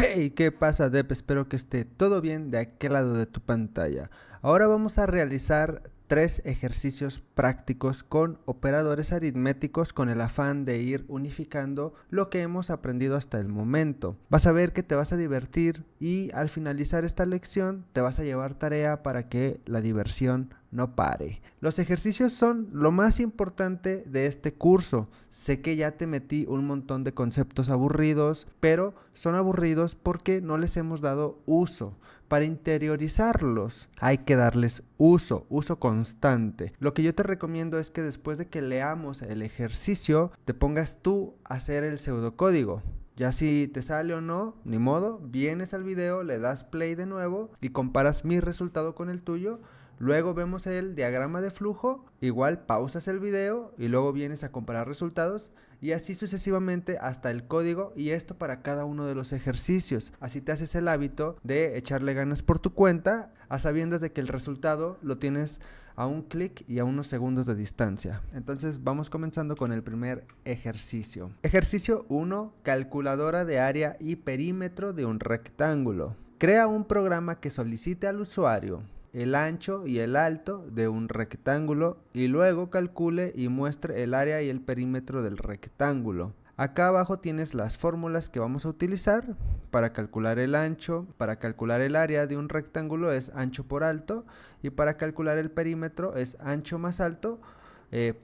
Hey, ¿qué pasa, Dep? Espero que esté todo bien de aquel lado de tu pantalla. Ahora vamos a realizar 3 ejercicios prácticos con operadores aritméticos con el afán de ir unificando lo que hemos aprendido hasta el momento. Vas a ver que te vas a divertir y al finalizar esta lección te vas a llevar tarea para que la diversión no pare. Los ejercicios son lo más importante de este curso. Sé que ya te metí un montón de conceptos aburridos, pero son aburridos porque no les hemos dado uso. Para interiorizarlos hay que darles uso constante. Lo que yo te recomiendo es que después de que leamos el ejercicio, te pongas tú a hacer el pseudocódigo. Ya si te sale o no, ni modo, vienes al video, le das play de nuevo y comparas mi resultado con el tuyo. Luego vemos el diagrama de flujo, igual pausas el video y luego vienes a comparar resultados y así sucesivamente hasta el código, y esto para cada uno de los ejercicios. Así te haces el hábito de echarle ganas por tu cuenta, a sabiendas de que el resultado lo tienes a un clic y a unos segundos de distancia. Entonces vamos comenzando con el primer ejercicio. Ejercicio 1, calculadora de área y perímetro de un rectángulo. Crea un programa que solicite al usuario el ancho y el alto de un rectángulo y luego calcule y muestre el área y el perímetro del rectángulo. Acá abajo tienes las fórmulas que vamos a utilizar para calcular el ancho. Para calcular el área de un rectángulo es ancho por alto, y para calcular el perímetro es ancho más alto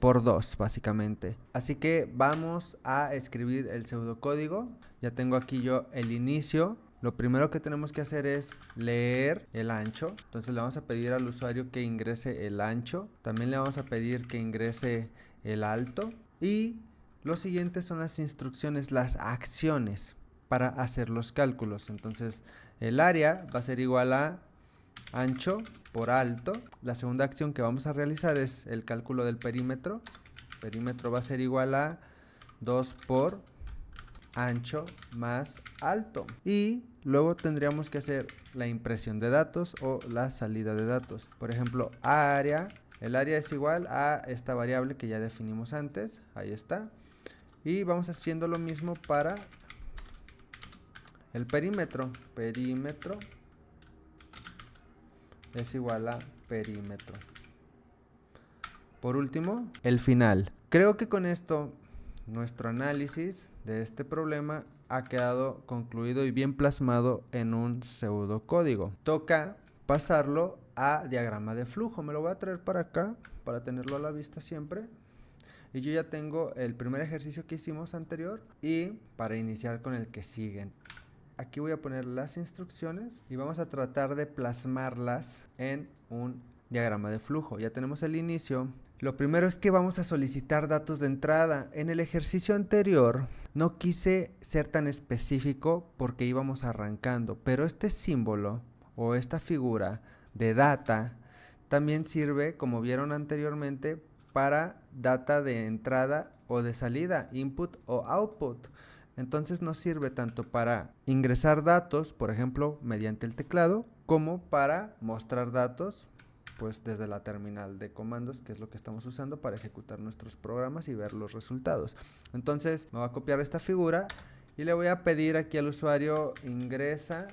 por 2 básicamente. Así que vamos a escribir el pseudocódigo. Ya tengo aquí yo el inicio. Lo primero que tenemos que hacer es leer el ancho. Entonces le vamos a pedir al usuario que ingrese el ancho. También le vamos a pedir que ingrese el alto. Y lo siguiente son las instrucciones, las acciones para hacer los cálculos. Entonces el área va a ser igual a ancho por alto. La segunda acción que vamos a realizar es el cálculo del perímetro. El perímetro va a ser igual a 2 por ancho más alto. Y luego tendríamos que hacer la impresión de datos o la salida de datos. Por ejemplo, área. El área es igual a esta variable que ya definimos antes. Ahí está. Y vamos haciendo lo mismo para el perímetro. Perímetro es igual a perímetro. Por último, el final. Creo que con esto nuestro análisis de este problema ha quedado concluido y bien plasmado en un pseudocódigo. Toca pasarlo a diagrama de flujo. Me lo voy a traer para acá para tenerlo a la vista siempre. Y yo ya tengo el primer ejercicio que hicimos anterior y para iniciar con el que sigue. Aquí voy a poner las instrucciones y vamos a tratar de plasmarlas en un diagrama de flujo. Ya tenemos el inicio. Lo primero es que vamos a solicitar datos de entrada. En el ejercicio anterior no quise ser tan específico porque íbamos arrancando, pero este símbolo o esta figura de data también sirve, como vieron anteriormente, para data de entrada o de salida, input o output. Entonces nos sirve tanto para ingresar datos, por ejemplo, mediante el teclado, como para mostrar datos pues desde la terminal de comandos, que es lo que estamos usando para ejecutar nuestros programas y ver los resultados. Entonces me voy a copiar esta figura y le voy a pedir aquí al usuario ingresa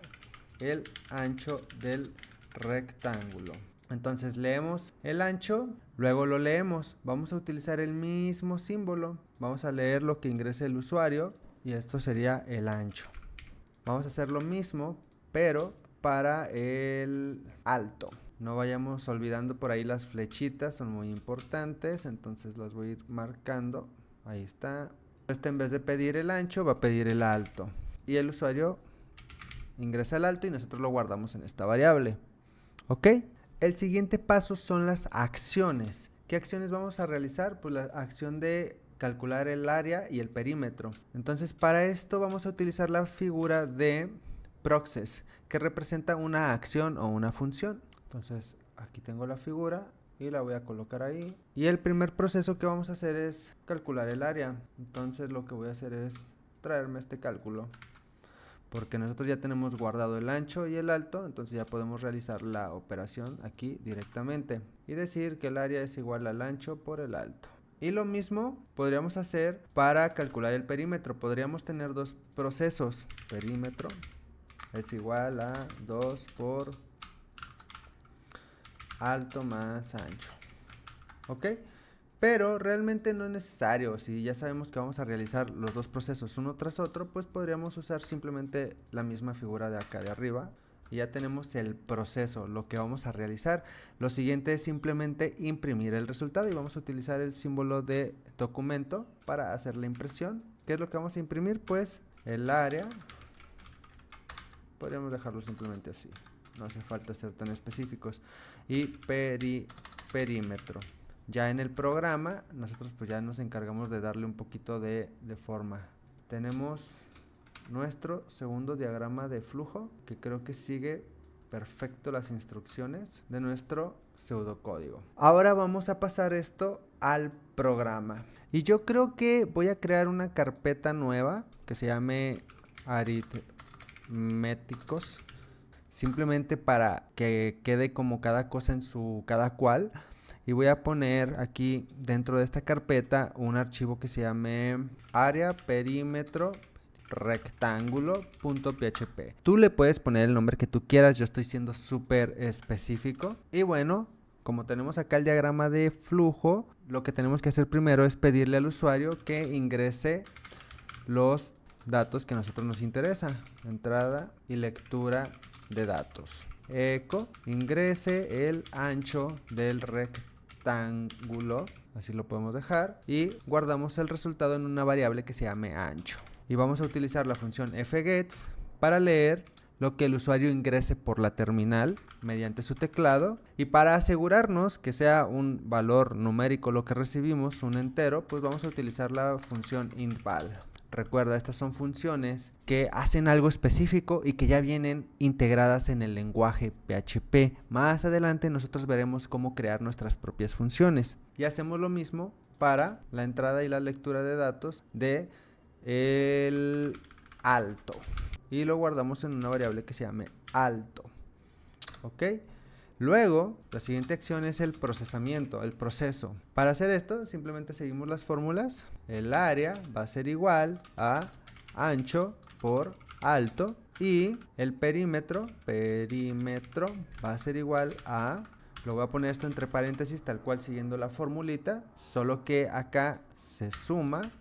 el ancho del rectángulo. Entonces leemos el ancho, luego lo leemos. Vamos a utilizar el mismo símbolo. Vamos a leer lo que ingrese el usuario y esto sería el ancho. Vamos a hacer lo mismo, pero para el alto. No vayamos olvidando por ahí las flechitas, son muy importantes, entonces las voy a ir marcando. Ahí está. Este en vez de pedir el ancho va a pedir el alto. Y el usuario ingresa el alto y nosotros lo guardamos en esta variable. ¿Ok? El siguiente paso son las acciones. ¿Qué acciones vamos a realizar? Pues la acción de calcular el área y el perímetro. Entonces para esto vamos a utilizar la figura de process, que representa una acción o una función. Entonces aquí tengo la figura y la voy a colocar ahí. Y el primer proceso que vamos a hacer es calcular el área. Entonces lo que voy a hacer es traerme este cálculo, porque nosotros ya tenemos guardado el ancho y el alto, entonces ya podemos realizar la operación aquí directamente y decir que el área es igual al ancho por el alto. Y lo mismo podríamos hacer para calcular el perímetro. Podríamos tener dos procesos, perímetro es igual a 2 por alto más ancho. ¿Ok? Pero realmente no es necesario. Si ya sabemos que vamos a realizar los dos procesos uno tras otro, pues podríamos usar simplemente la misma figura de acá de arriba. Y ya tenemos el proceso, lo que vamos a realizar. Lo siguiente es simplemente imprimir el resultado y vamos a utilizar el símbolo de documento para hacer la impresión. ¿Qué es lo que vamos a imprimir? Pues el área. Podríamos dejarlo simplemente así. No hace falta ser tan específicos. Y perímetro. Ya en el programa, nosotros pues ya nos encargamos de darle un poquito de forma. Tenemos nuestro segundo diagrama de flujo, que creo que sigue perfecto las instrucciones de nuestro pseudocódigo. Ahora vamos a pasar esto al programa. Y yo creo que voy a crear una carpeta nueva que se llame aritméticos. Simplemente para que quede como cada cosa en su cada cual. Y voy a poner aquí dentro de esta carpeta un archivo que se llame área perímetro rectángulo.php. Tú le puedes poner el nombre que tú quieras, yo estoy siendo súper específico. Y bueno, como tenemos acá el diagrama de flujo, lo que tenemos que hacer primero es pedirle al usuario que ingrese los datos que a nosotros nos interesa. Entrada y lectura de datos. Eco, ingrese el ancho del rectángulo, así lo podemos dejar, y guardamos el resultado en una variable que se llame ancho. Y vamos a utilizar la función fgets para leer lo que el usuario ingrese por la terminal mediante su teclado, y para asegurarnos que sea un valor numérico lo que recibimos, un entero, pues vamos a utilizar la función intval. Recuerda, estas son funciones que hacen algo específico y que ya vienen integradas en el lenguaje PHP. Más adelante nosotros veremos cómo crear nuestras propias funciones. Y hacemos lo mismo para la entrada y la lectura de datos de el alto. Y lo guardamos en una variable que se llame alto. ¿Ok? Luego, la siguiente acción es el procesamiento, el proceso. Para hacer esto, simplemente seguimos las fórmulas. El área va a ser igual a ancho por alto. Y el perímetro va a ser igual a... Lo voy a poner esto entre paréntesis, tal cual siguiendo la formulita. Solo que acá se suma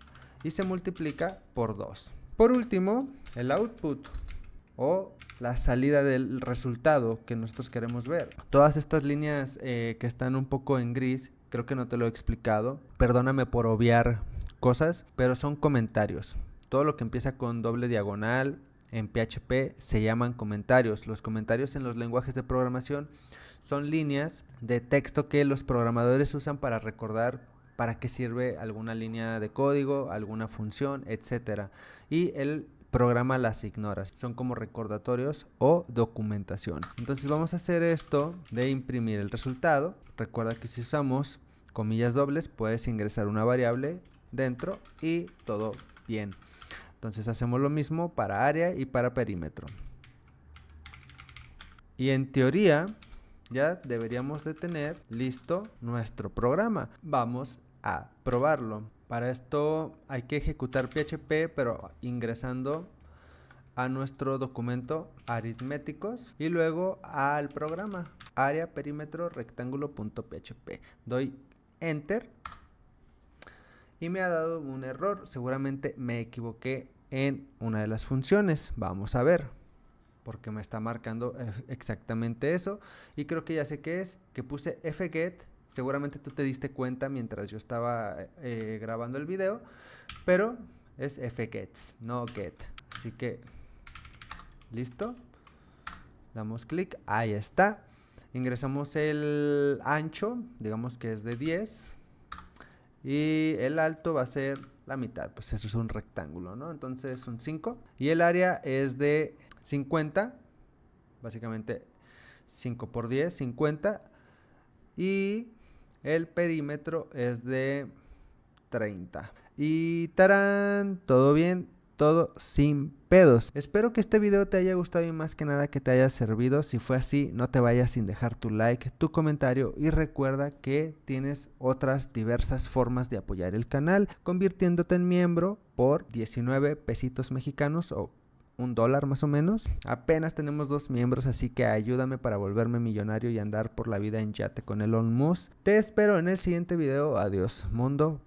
y se multiplica por 2. Por último, el output o la salida del resultado que nosotros queremos ver. Todas estas líneas que están un poco en gris, creo que no te lo he explicado. Perdóname por obviar cosas, pero son comentarios. Todo lo que empieza con doble diagonal en PHP se llaman comentarios. Los comentarios en los lenguajes de programación son líneas de texto que los programadores usan para recordar para qué sirve alguna línea de código, alguna función, etc. Y el programa las ignora. Son como recordatorios o documentación. Entonces vamos a hacer esto de imprimir el resultado. Recuerda que si usamos comillas dobles puedes ingresar una variable dentro y todo bien. Entonces hacemos lo mismo para área y para perímetro. Y en teoría ya deberíamos de tener listo nuestro programa. Vamos a probarlo. Para esto hay que ejecutar PHP, pero ingresando a nuestro documento aritméticos y luego al programa área perímetro rectángulo.php. Doy enter y me ha dado un error. Seguramente me equivoqué en una de las funciones. Vamos a ver, porque me está marcando exactamente eso. Y creo que ya sé qué es, que puse fget. Seguramente tú te diste cuenta mientras yo estaba grabando el video, pero es fgets, no get. Así que, listo. Damos clic, ahí está. Ingresamos el ancho, digamos que es de 10. Y el alto va a ser la mitad, pues eso es un rectángulo, ¿no? Entonces un 5. Y el área es de 50, básicamente 5 por 10, 50. Y el perímetro es de 30. Y tarán, todo bien, todo sin pedos. Espero que este video te haya gustado y más que nada que te haya servido. Si fue así, no te vayas sin dejar tu like, tu comentario y recuerda que tienes otras diversas formas de apoyar el canal convirtiéndote en miembro por 19 pesitos mexicanos o $1 más o menos. Apenas tenemos 2 miembros, así que ayúdame para volverme millonario y andar por la vida en yate con Elon Musk. Te espero en el siguiente video. Adiós, mundo.